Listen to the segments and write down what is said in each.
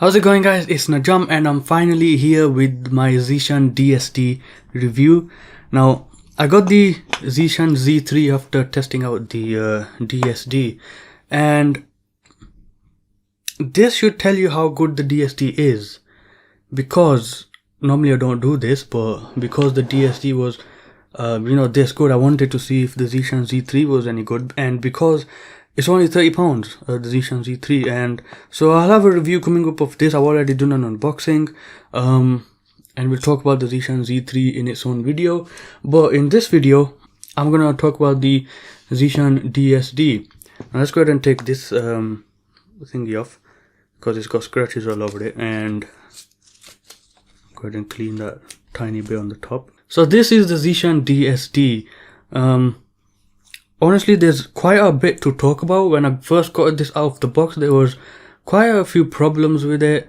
How's it going, guys? It's Najam and I'm finally here with my Zishan DSD review. Now, I got the Zishan Z3 after testing out the DSD, and this should tell you how good the DSD is, because normally I don't do this, but because the DSD was this good, I wanted to see if the Zishan Z3 was any good, and because it's only £30, the Zishan Z3, and so I'll have a review coming up of this. I've already done an unboxing, and we'll talk about the Zishan Z3 in its own video. But in this video, I'm gonna talk about the Zishan DSD. Now let's go ahead and take this thingy off, because it's got scratches all over it, and go ahead and clean that tiny bit on the top. So this is the Zishan DSD. Honestly, there's quite a bit to talk about. When I first got this out of the box, there was quite a few problems with it.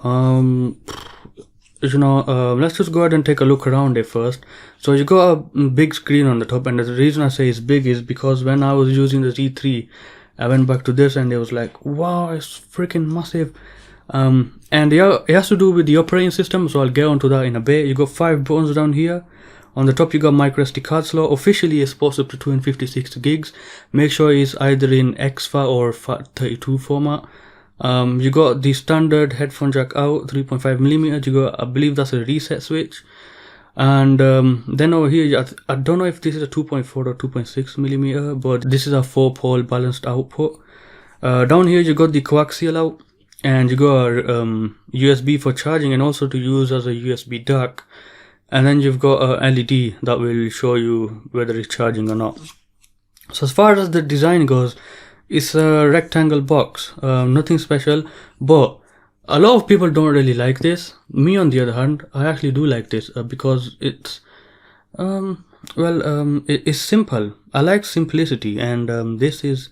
Let's just go ahead and take a look around it first. So you got a big screen on the top, and the reason I say it's big is because when I was using the Z3, I went back to this and it was like, wow, it's freaking massive. And it has to do with the operating system, so I'll get onto that in a bit. You got 5 buttons down here. On the top you got micro SD card slot. Officially it's supposed up to 256 gigs. Make sure it's either in exFAT or FAT32 format. You got the standard headphone jack out, 3.5mm. You got, I believe that's a reset switch. And then over here, I don't know if this is a 2.4 or 2.6mm, but this is a 4-pole balanced output. Down here you got the coaxial out, and you got USB for charging and also to use as a USB dock. And then you've got a LED that will show you whether it's charging or not. So as far as the design goes, it's a rectangle box, nothing special, but a lot of people don't really like this. Me on the other hand, I actually do like this because it's it's simple. I like simplicity, and this is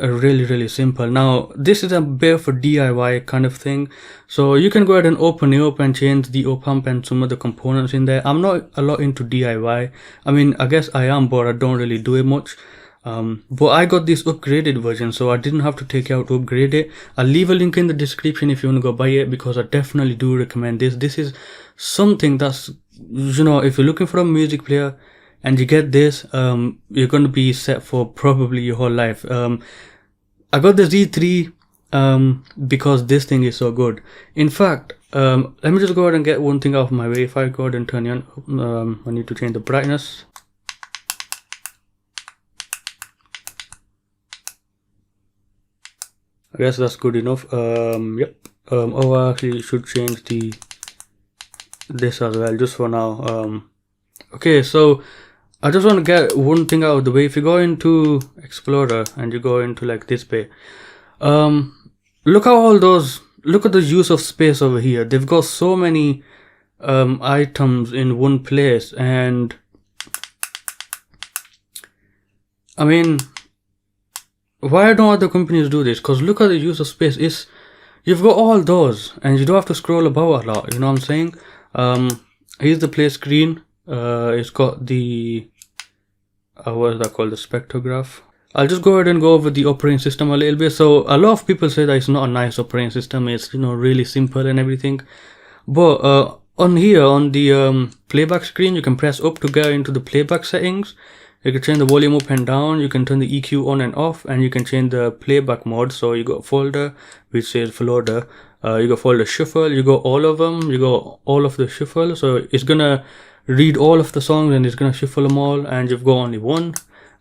really simple. Now this is a bit of a DIY kind of thing, so you can go ahead and open it up and change the op amp and some other components in there. I'm not a lot into DIY. I mean, I guess I am, but I don't really do it much. But I got this upgraded version, so I didn't have to take it out to upgrade it. I'll leave a link in the description if you want to go buy it, because I definitely do recommend this. This is something that's, if you're looking for a music player and you get this, you're going to be set for probably your whole life. I got the Z3 because this thing is so good. In fact, let me just go ahead and get one thing off my way. If I go ahead and turn it on, I need to change the brightness. I guess that's good enough. Yep. I actually should change this as well, just for now. Okay, so I just want to get one thing out of the way. If you go into Explorer and you go into like this bit, look at the use of space over here. They've got so many items in one place, and I mean, why don't other companies do this? Because look at the use of space. You've got all those and you don't have to scroll about a lot, you know what I'm saying? Here's the play screen. It's got the what is that called, the spectrograph. I'll just go ahead and go over the operating system a little bit. So a lot of people say that it's not a nice operating system. It's really simple and everything, but on here on the playback screen, you can press up to get into the playback settings. You can change the volume up and down. You can turn the EQ on and off, and you can change the playback mode. So you got folder, which says folder. You got folder shuffle. You got all of them. You got all of the shuffle. So it's gonna read all of the songs and it's gonna shuffle them all. And you've got only one.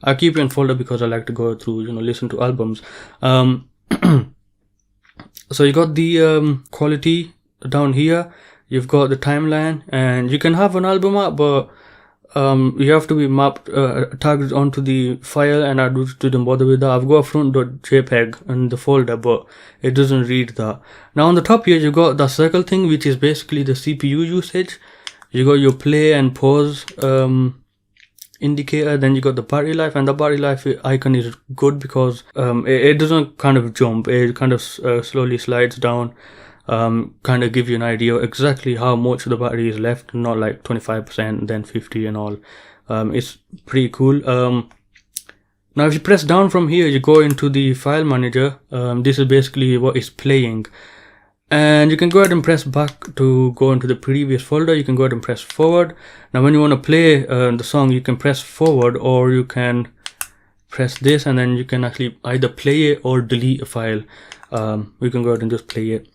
I keep it in folder because I like to go through, listen to albums. So you got the quality down here. You've got the timeline, and you can have an album app, but you have to be mapped tagged onto the file, and I didn't bother with that. I've got a front.jpg in the folder, but it doesn't read that. Now on the top here you got the circle thing, which is basically the CPU usage. You got your play and pause indicator. Then you got the battery life, and the battery life icon is good because it doesn't kind of jump. It kind of slowly slides down. Kind of give you an idea exactly how much the battery is left, not like 25% then 50 and all. It's pretty cool. Now if you press down from here, you go into the file manager. This is basically what is playing. And you can go ahead and press back to go into the previous folder. You can go ahead and press forward. Now when you want to play the song, you can press forward, or you can press this, and then you can actually either play it or delete a file. You can go ahead and just play it.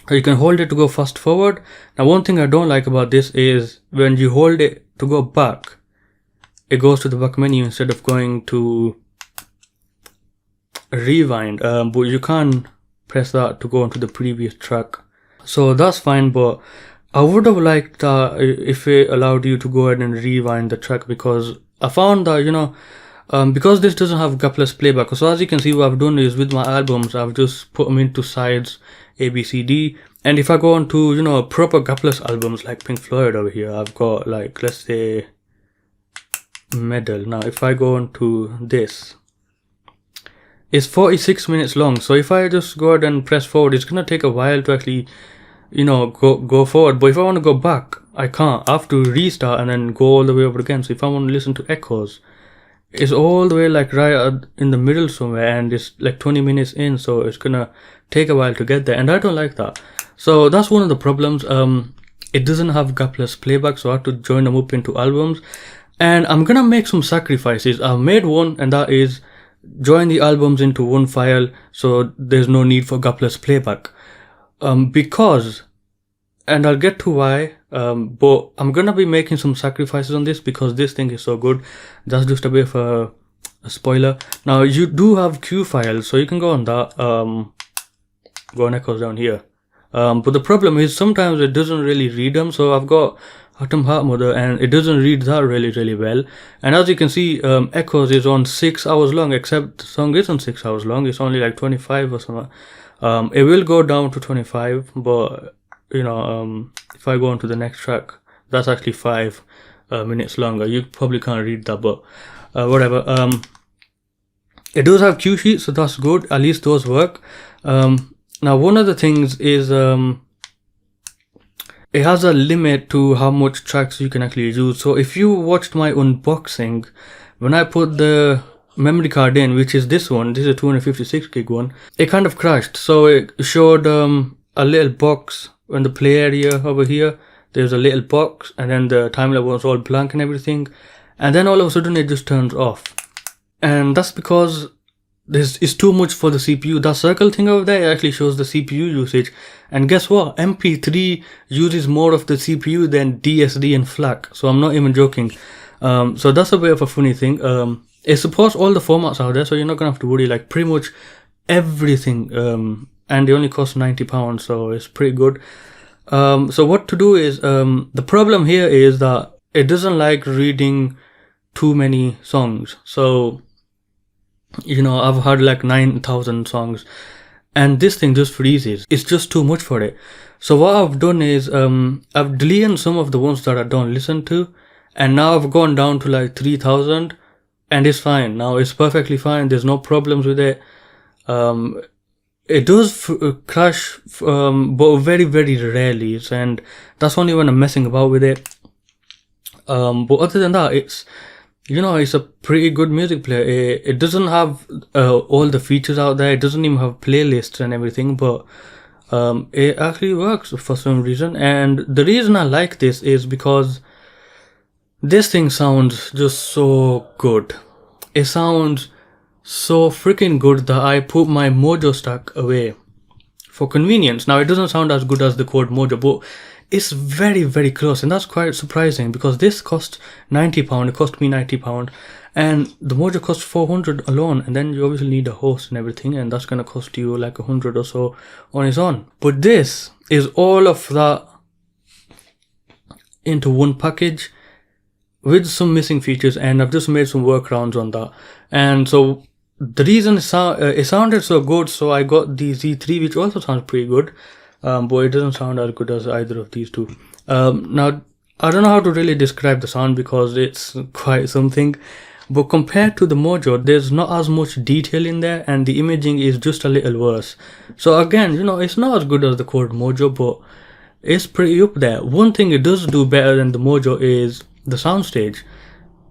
Or you can hold it to go fast forward. Now one thing I don't like about this is when you hold it to go back, it goes to the back menu instead of going to rewind. But you can press that to go into the previous track. So that's fine, but I would have liked that if it allowed you to go ahead and rewind the track, because I found that, you know, because this doesn't have gapless playback. So as you can see, what I've done is with my albums, I've just put them into sides A, B, C, D. And if I go on to, you know, proper gapless albums like Pink Floyd over here, I've got like, let's say, Medal. Now if I go on to this, it's 46 minutes long. So if I just go ahead and press forward, it's gonna take a while to actually, you know, go forward. But if I want to go back, I can't. I have to restart and then go all the way over again. So if I want to listen to Echoes, it's all the way like right in the middle somewhere, and it's like 20 minutes in, so it's gonna take a while to get there, and I don't like that. So that's one of the problems. It doesn't have gapless playback, so I have to join them up into albums, and I'm gonna make some sacrifices. I've made one, and that is join the albums into one file, so there's no need for gapless playback. Because, and I'll get to why, but I'm gonna be making some sacrifices on this because this thing is so good. That's just a bit of a spoiler. Now you do have Q files, so you can go on that, go on Echoes down here. But the problem is sometimes it doesn't really read them. So I've got Atom Heart Mother, and it doesn't read that really well. And as you can see, Echoes is on 6 hours long, except the song isn't 6 hours long. It's only like 25 or something. It will go down to 25, but you know, if I go on to the next track, that's actually 5 minutes longer. You probably can't read that, but whatever. It does have cue sheets, so that's good. At least those work. Now one of the things is it has a limit to how much tracks you can actually use. So if you watched my unboxing, when I put the memory card in, which is this one, this is a 256 gig one, it kind of crashed. So it showed a little box in the play area over here. There's a little box, and then the timeline was all blank and everything, and then all of a sudden it just turns off. And that's because this is too much for the CPU. That circle thing over there actually shows the CPU usage, and guess what, MP3 uses more of the CPU than DSD and FLAC. So I'm not even joking. So that's a bit of a funny thing. It supports all the formats out there, so you're not gonna have to worry, like pretty much everything. And they only cost £90, so it's pretty good. So what to do is, the problem here is that it doesn't like reading too many songs. So, you know, I've heard like 9,000 songs, and this thing just freezes. It's just too much for it. So what I've done is, I've deleted some of the ones that I don't listen to, and now I've gone down to like 3,000, and it's fine. Now it's perfectly fine. There's no problems with it. It does crash, but very rarely, and that's only when I'm messing about with it. But other than that, it's, you know, it's a pretty good music player. It doesn't have all the features out there. It doesn't even have playlists and everything, but it actually works for some reason. And the reason I like this is because this thing sounds just so good. It sounds so freaking good that I put my Mojo stack away for convenience. Now it doesn't sound as good as the Code Mojo, but it's very close, and that's quite surprising because this cost £90. It cost me £90, and the Mojo costs 400 alone, and then you obviously need a host and everything, and that's gonna cost you like 100 or so on its own. But this is all of that into one package with some missing features, and I've just made some workarounds on that. And so the reason it sounded so good, so I got the Z3, which also sounds pretty good, but it doesn't sound as good as either of these two. Now I don't know how to really describe the sound because it's quite something, but compared to the Mojo, there's not as much detail in there, and the imaging is just a little worse. So again, you know, it's not as good as the Code Mojo, but it's pretty up there. One thing it does do better than the Mojo is the soundstage.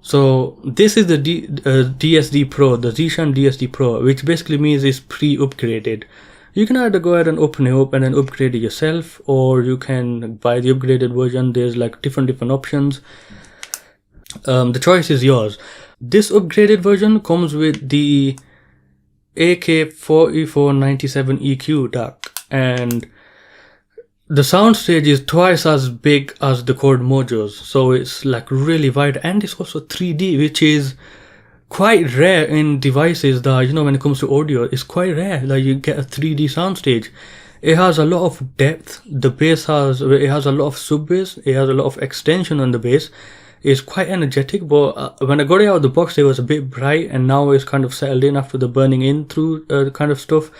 So this is the DSD Pro, the Zishan DSD Pro, which basically means it's pre-upgraded. You can either go ahead and open it up and then upgrade it yourself, or you can buy the upgraded version. There's like different options. The choice is yours. This upgraded version comes with the AK4497 EQ DAC, and the soundstage is twice as big as the Chord Mojos, so it's like really wide, and it's also 3D, which is quite rare in devices that, you know, when it comes to audio, it's quite rare that you get a 3D soundstage. It has a lot of depth. The bass has a lot of sub bass. It has a lot of extension on the bass. It's quite energetic, but when I got it out of the box, it was a bit bright, and now it's kind of settled in after the burning in through kind of stuff.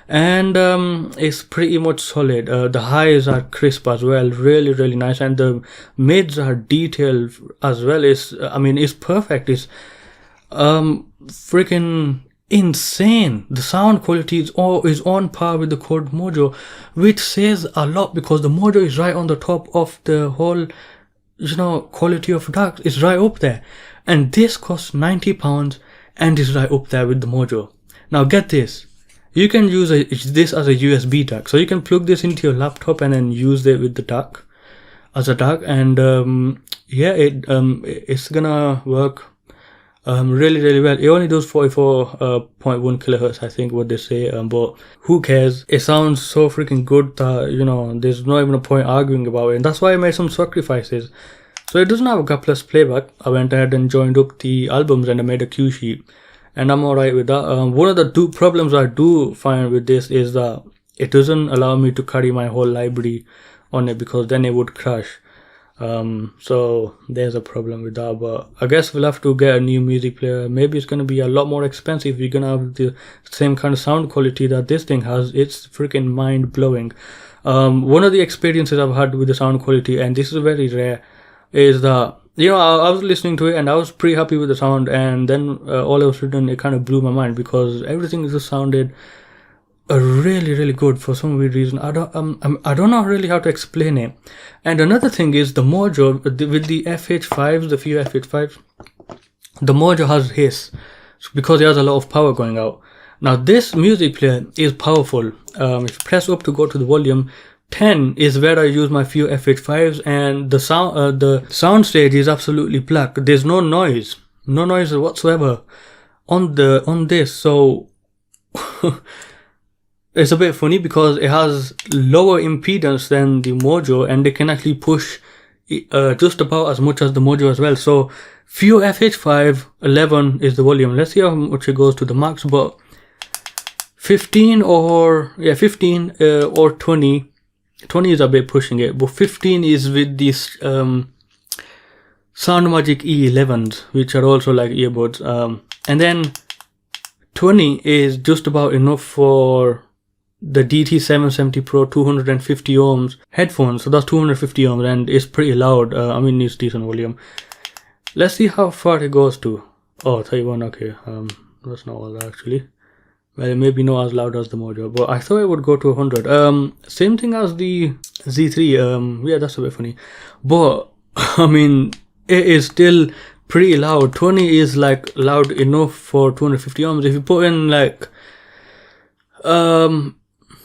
And it's pretty much solid. The highs are crisp as well, really nice, and the mids are detailed as well. It's perfect. It's freaking insane. The sound quality is on par with the Chord Mojo, which says a lot, because the Mojo is right on the top of the whole, you know, quality of DAC. It's right up there, and this costs £90 and is right up there with the Mojo. Now get this, you can use this as a USB DAC, so you can plug this into your laptop and then use it with the DAC as a DAC, and it's gonna work really well. It only does 44.1 kilohertz, I think, what they say, but who cares? It sounds so freaking good that, you know, there's not even a point arguing about it, and that's why I made some sacrifices. So it doesn't have a GAP plus playback. I went ahead and joined up the albums and I made a cue sheet, and I'm alright with that. One of the two problems I do find with this is that it doesn't allow me to carry my whole library on it, because then it would crash. So there's a problem with that, but I guess we'll have to get a new music player. Maybe it's going to be a lot more expensive. You're going to have the same kind of sound quality that this thing has. It's freaking mind blowing. One of the experiences I've had with the sound quality, and this is very rare, is that, you know, I was listening to it and I was pretty happy with the sound, and then all of a sudden it kind of blew my mind, because everything just sounded really good for some weird reason. I don't know really how to explain it. And another thing is the Mojo with the FH5s, the few FH5s, the Mojo has hiss because it has a lot of power going out. Now this music player is powerful. If you press up to go to the volume, 10 is where I use my few FH5s, and the sound stage is absolutely black. There's no noise whatsoever on this. So it's a bit funny because it has lower impedance than the Mojo, and they can actually push just about as much as the Mojo as well. So few FH5, 11 is the volume. Let's see how much it goes to the max, but 15 or 20. 20 is a bit pushing it, but 15 is with these Soundmagic E11s, which are also like earbuds, and then 20 is just about enough for the DT770 Pro 250 ohms headphones. So that's 250 ohms, and it's pretty loud. It's decent volume. Let's see how far it goes to. Oh, 31. Okay, that's not all that actually. Well, maybe not as loud as the Mojo, but I thought it would go to 100. Same thing as the Z3. Yeah, that's a bit funny, but I mean, it is still pretty loud. 20 is like loud enough for 250 ohms. If you put in like,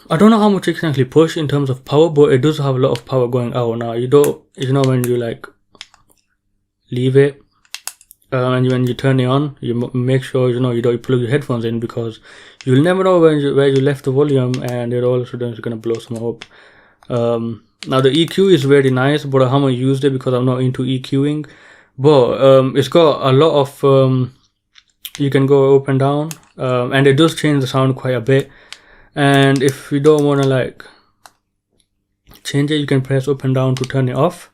I don't know how much it can actually push in terms of power, but it does have a lot of power going out. Now you know when you like leave it, and when you turn it on, you make sure you don't plug your headphones in, because you'll never know where you left the volume, and it all of a sudden is gonna blow some up. Now the EQ is very nice, but I haven't used it because I'm not into EQing. But it's got a lot of you can go up and down, and it does change the sound quite a bit. And if you don't want to like change it, you can press up and down to turn it off,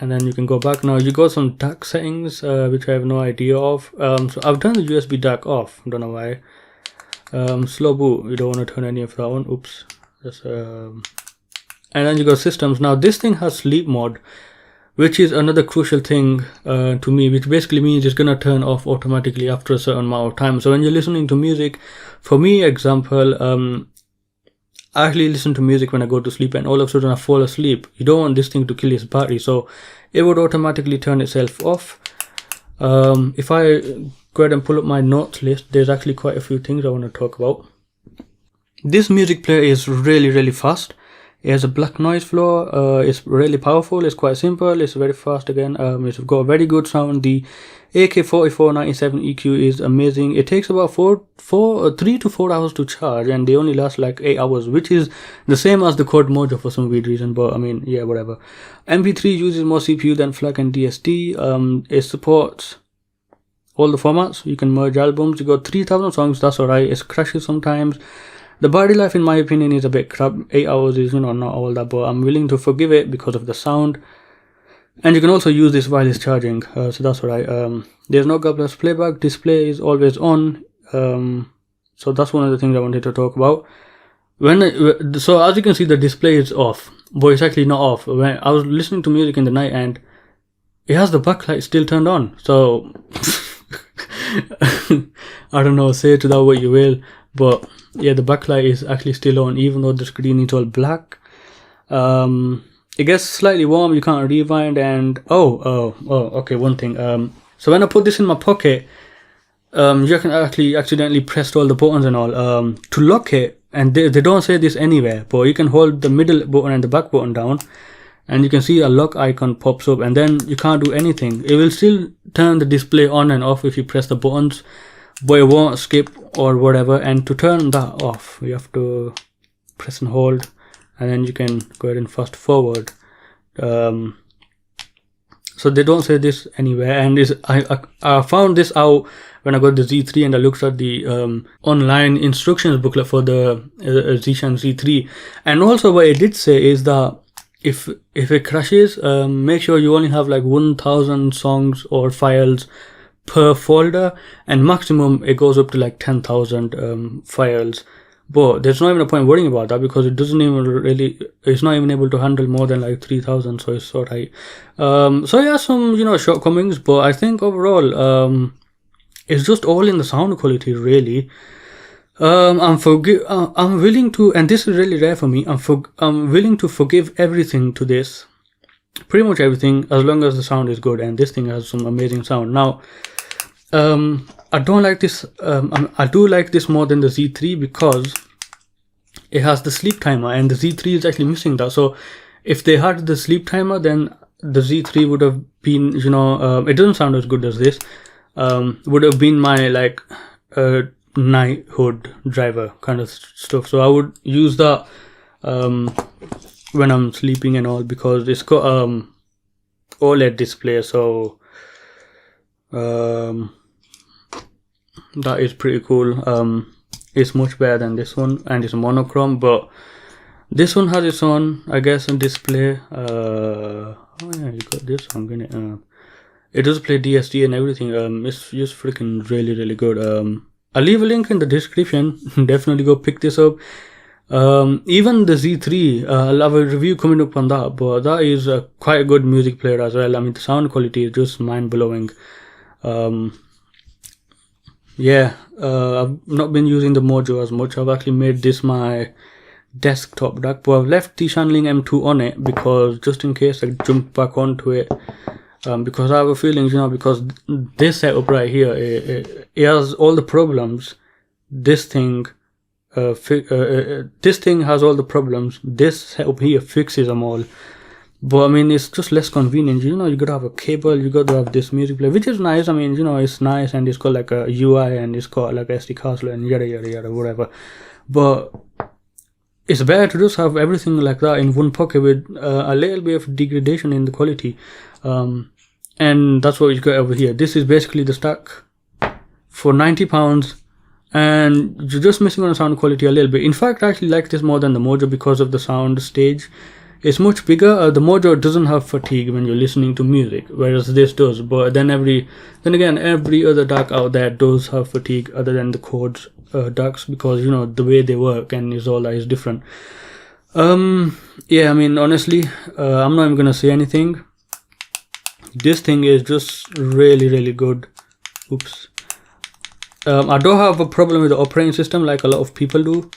and then you can go back. Now you got some DAC settings, which I have no idea of. So I've turned the USB DAC off, don't know why. Slow boot, you don't want to turn any of that on. Oops. And then you got systems. Now this thing has sleep mode, which is another crucial thing to me, which basically means it's gonna turn off automatically after a certain amount of time. So when you're listening to music, for me example, I actually listen to music when I go to sleep, and all of a sudden I fall asleep. You don't want this thing to kill its battery, so it would automatically turn itself off. If I go ahead and pull up my notes list, there's actually quite a few things I want to talk about. This music player is really fast. It has a black noise floor. It's really powerful. It's quite simple. It's very fast again. It's got a very good sound. The AK4497 EQ is amazing. It takes about 3 to 4 hours to charge, and they only last like 8 hours, which is the same as the Quad Mojo for some weird reason. But I mean, yeah, whatever. MP3 uses more CPU than FLAC and DSD. It supports all the formats. You can merge albums. You got 3000 songs. That's alright. It crashes sometimes. The battery life, in my opinion, is a bit crap. 8 hours is, not all that, but I'm willing to forgive it because of the sound. And you can also use this while it's charging, so that's alright. There's no Plus playback. Display is always on. So that's one of the things I wanted to talk about. So as you can see, the display is off, but it's actually not off. When I was listening to music in the night, and it has the backlight still turned on. So I don't know, say to that what you will, but yeah, the backlight is actually still on, even though the screen is all black. It gets slightly warm. You can't rewind, and okay, one thing. So when I put this in my pocket, you can actually accidentally press all the buttons and all. To lock it, and they don't say this anywhere, but you can hold the middle button and the back button down, and you can see a lock icon pops up, and then you can't do anything. It will still turn the display on and off if you press the buttons, but it won't skip or whatever. And to turn that off, you have to press and hold, and then you can go ahead and fast forward. So they don't say this anywhere, and I found this out when I got the Z3 and I looked at the online instructions booklet for the Zishan Z3. And also what it did say is that if it crashes, make sure you only have like 1000 songs or files per folder, and maximum it goes up to like 10,000 files. But there's not even a point worrying about that, because it doesn't even really, it's not even able to handle more than like 3000, so it's so tight. So yeah, some shortcomings, but I think overall it's just all in the sound quality, really. I'm willing to, and this is really rare for me, I'm willing to forgive everything to this, pretty much everything, as long as the sound is good, and this thing has some amazing sound. Now I don't like this. I do like this more than the Z3 because it has the sleep timer, and the Z3 is actually missing that. So if they had the sleep timer, then the Z3 would have been, it doesn't sound as good as this. Would have been my like nighthood driver kind of stuff. So I would use that when I'm sleeping and all, because it's got OLED display. So that is pretty cool. It's much better than this one, and it's monochrome, but this one has its own, I guess, display. Oh yeah, you got this one, innit? It does play DSD and everything. It's just freaking really good. I'll leave a link in the description. Definitely go pick this up. Even the Z3, I'll have a review coming up on that, but that is quite a good music player as well. I mean, the sound quality is just mind-blowing. Yeah, I've not been using the Mojo as much. I've actually made this my desktop DAC, but I've left the Shanling M2 on it, because just in case I jump back onto it, because I have a feeling, because this setup right here, it has all the problems. This thing has all the problems. This setup here fixes them all. But I mean, it's just less convenient. You gotta have a cable, you gotta have this music player, which is nice. I mean, it's nice, and it's got like a UI, and it's got like SD card slot and yada whatever. But it's better to just have everything like that in one pocket with a little bit of degradation in the quality. And that's what you got over here. This is basically the stack for £90, and you're just missing on the sound quality a little bit. In fact, I actually like this more than the Mojo because of the sound stage. It's much bigger. The Mojo doesn't have fatigue when you're listening to music, whereas this does. But then again, every other DAC out there does have fatigue, other than the Chords DACs, because the way they work and is all that is different. Yeah, I mean, honestly, I'm not even gonna say anything. This thing is just really good. Oops. I don't have a problem with the operating system like a lot of people do.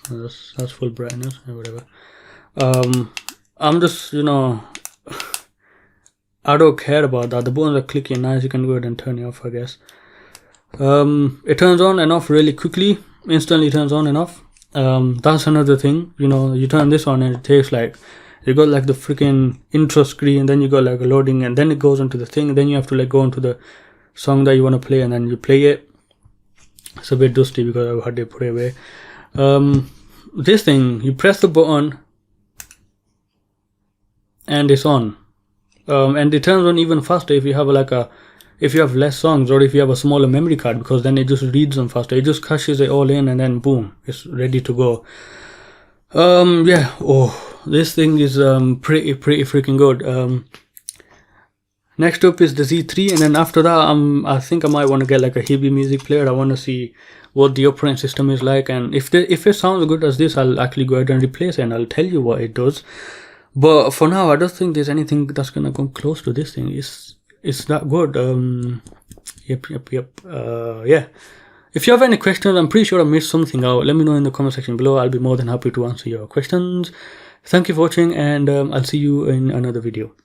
That's full brightness or whatever. I'm just, I don't care about that. The buttons are clicky and nice. You can go ahead and turn it off, I guess. It turns on and off really quickly. instantly turns on and off. That's another thing. You know, you turn this on and it takes like, you got like the freaking intro screen, then you got like a loading, and then it goes into the thing, and then you have to like go into the song that you want to play, and then you play it. It's a bit dusty because I've had to put it away. This thing, you press the button and it's on, and it turns on even faster if you have if you have less songs, or if you have a smaller memory card, because then it just reads them faster. It just caches it all in, and then boom, it's ready to go. Yeah. Oh, this thing is pretty freaking good. Next up is the Z3, and then after that, I think I might want to get like a Hebe music player. I want to see what the operating system is like, and if it sounds good as this, I'll actually go ahead and replace it, and I'll tell you what it does. But for now, I don't think there's anything that's gonna come close to this thing. It's that good. Yep. Yeah. If you have any questions, I'm pretty sure I missed something out. Let me know in the comment section below. I'll be more than happy to answer your questions. Thank you for watching, and I'll see you in another video.